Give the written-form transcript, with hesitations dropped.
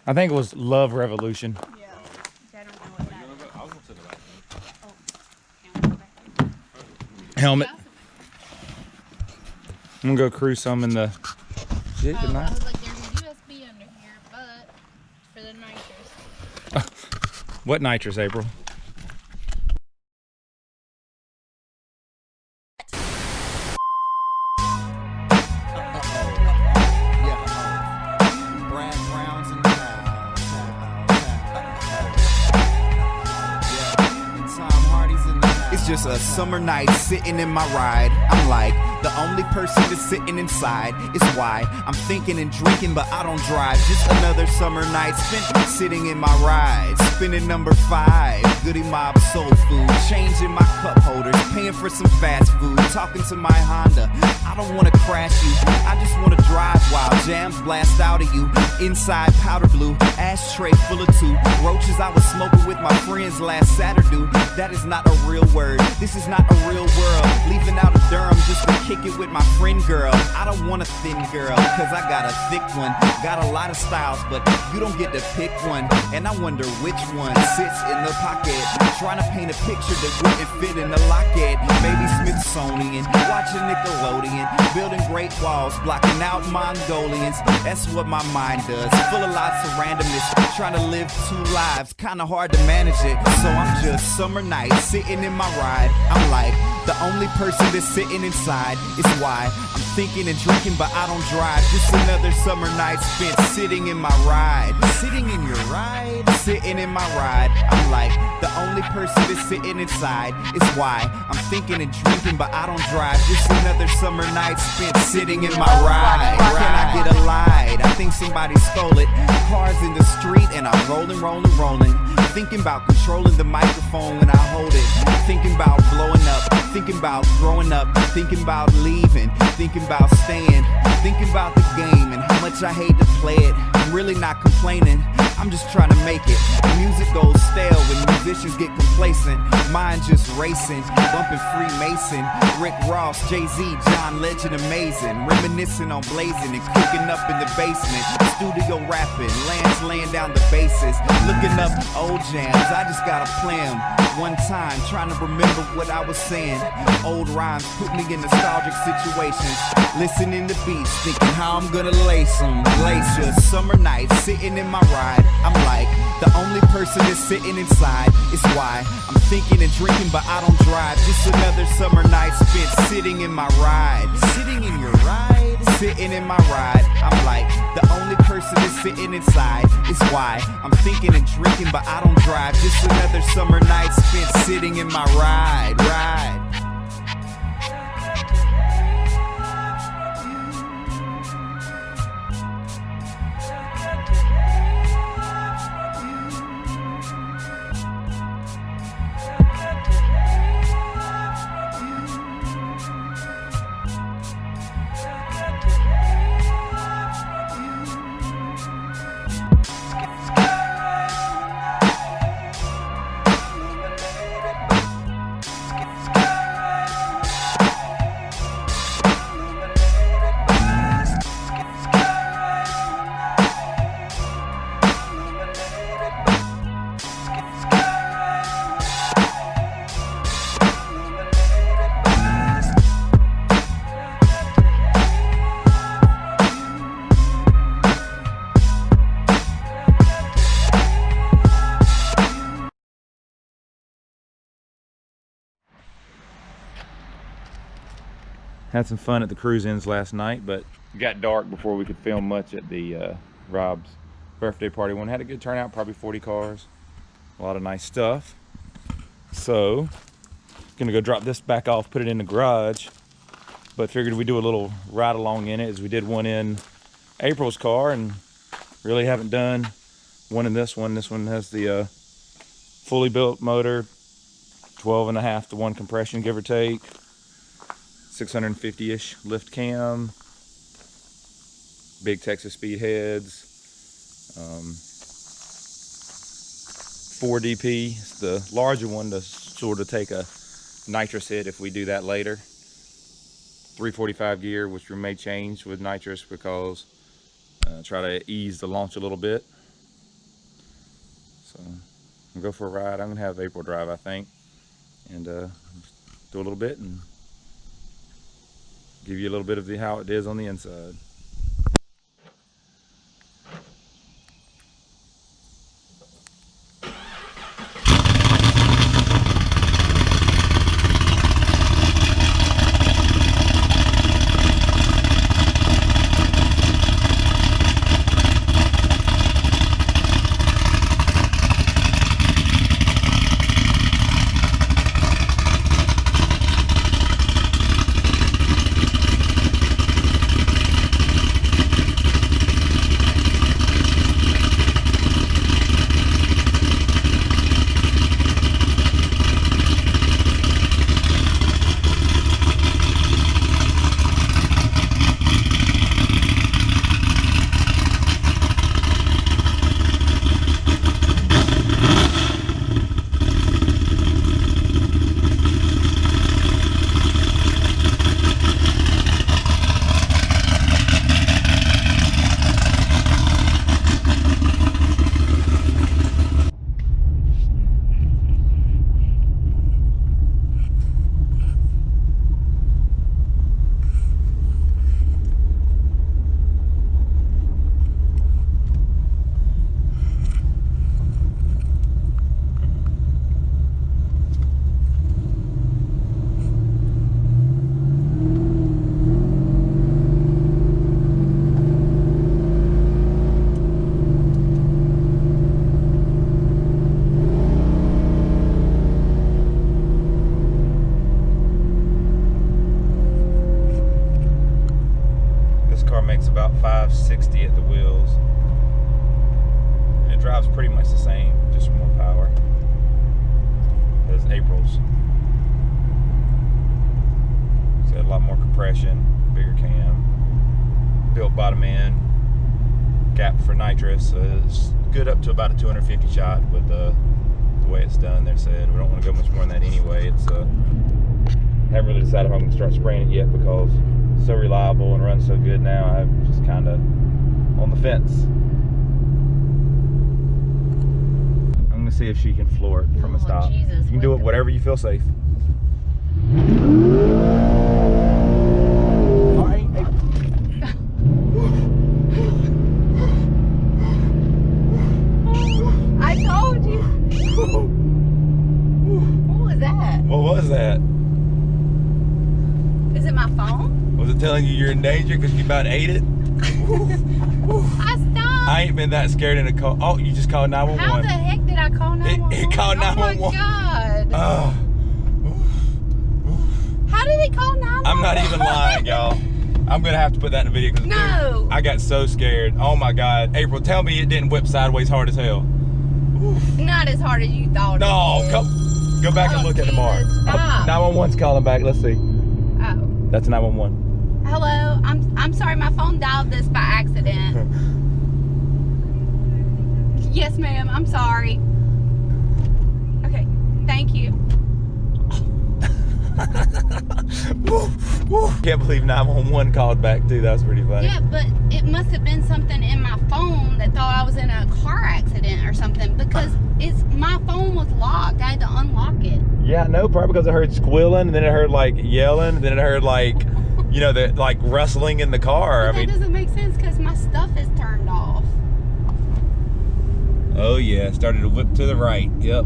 I think it was Love Revolution. Yeah. I don't know what that is. I was gonna say the bathroom. Helmet. I'm gonna go cruise some in the. Shit, good I night. was like, there's a USB under here, but for the nitrous. What nitrous, April? It's just a summer night sitting in my ride. I'm like the only person that's sitting inside. Is why I'm thinking and drinking, but I don't drive. Just another summer night spent sitting in my ride. Spinning number 5, Goody Mob soul food. Changing my cup holders, paying for some fast food. Talking to my Honda, I don't wanna crash you. I just wanna drive while jams blast out of you. Inside powder blue, ashtray full of 2 roaches I was smoking with my friends last Saturday. That is not a real word. This is not a real world. Leaving out of Durham just to kick it with my friend girl. I don't want a thin girl, cause I got a thick one. Got a lot of styles, but you don't get to pick one. And I wonder which one sits in the pocket. Trying to paint a picture that wouldn't fit in the locket. Maybe Smithsonian, watching Nickelodeon. Building great walls, blocking out Mongolians. That's what my mind does. Full of lots of randomness. Trying to live 2 lives, kinda hard to manage it. So I'm just summer night sitting in my ride. I'm like the only person that's sitting inside. Is why I'm thinking and drinking, but I don't drive. Just another summer night spent sitting in my ride. Sitting in your ride? Sitting in my ride. I'm like the only person that's sitting inside. Is why I'm thinking and drinking, but I don't drive. Just another summer night spent sitting in my ride. Can I get a light? I think somebody stole it. Cars in the street and I'm rolling, rolling, rolling. Thinking about controlling the microphone when I hold it. Thinking about blowing up. Thinking about growing up. Thinking about leaving. Thinking about staying. Thinking about the game and how much I hate to play it. I'm really not complaining. I'm just trying to make it. The music goes stale when musicians get complacent. Mine just racing, bumping Freemason, Rick Ross, Jay-Z, John Legend, amazing. Reminiscing on blazing and cooking up in the basement. Studio rapping, Lance laying down the bases. Looking up old jams, I just gotta play them one time. Trying to remember what I was saying. Old rhymes put me in nostalgic situations. Listening to beats, thinking how I'm gonna lace them. Lace just summer night, sitting in my ride. I'm like the only person that's sitting inside. Is why I'm thinking and drinking, but I don't drive. Just another summer night spent sitting in my ride. Sitting in your ride? Sitting in my ride. I'm like the only person that's sitting inside. Is why I'm thinking and drinking, but I don't drive. Just another summer night spent sitting in my ride. Had some fun at the cruise-ins last night, but it got dark before we could film much at the Rob's birthday party one. Had a good turnout, probably 40 cars. A lot of nice stuff. So, gonna go drop this back off, put it in the garage, but figured we'd do a little ride along in it as we did one in April's car and really haven't done one in this one. This one has the fully built motor, 12.5 to 1 compression, give or take. 650-ish lift cam, big Texas speed heads, 4DP. It's the larger one to sort of take a nitrous hit if we do that later. 345 gear, which we may change with nitrous because try to ease the launch a little bit. So we'll go for a ride. I'm gonna have April drive, I think, and do a little bit and give you a little bit of how it is on the inside. Makes about 560 at the wheels. And it drives pretty much the same, just more power as April's. It's got a lot more compression, bigger cam, built bottom end, gap for nitrous. So it's good up to about a 250 shot with the way it's done. They said we don't want to go much more than that anyway. It's haven't really decided if I'm going to start spraying it yet because it's so reliable and runs so good now. I'm just kind of on the fence. I'm going to see if she can floor it from a stop. Jesus, you can do it whatever you feel safe. I told you. What was that? What was that? Is it my phone? Was it telling you you're in danger because you about ate it? I stopped. I ain't been that scared in a call. Oh, you just called 911. How the heck did I call 911? It called 911. Oh my God. How did it call 911? I'm not even lying, y'all. I'm gonna have to put that in the video because No. I got so scared. Oh my God, April, tell me it didn't whip sideways hard as hell. Not as hard as you thought. No, go back and look at the mark. Jesus, stop. 911's calling back. Let's see. Oh. That's 911. Hello. I'm sorry. My phone dialed this by accident. Yes, ma'am. I'm sorry. Okay. Thank you. Can't believe 911 called back too. That was pretty funny. Yeah, but it must have been something in my phone that thought I was in a car accident or something because my phone was locked. I had to unlock it. Yeah, no, probably because I heard squealing, and then I heard like yelling, and then I heard like, you know, the like rustling in the car. But that doesn't make sense because my stuff is turned off. Oh yeah, started to whip to the right. Yep.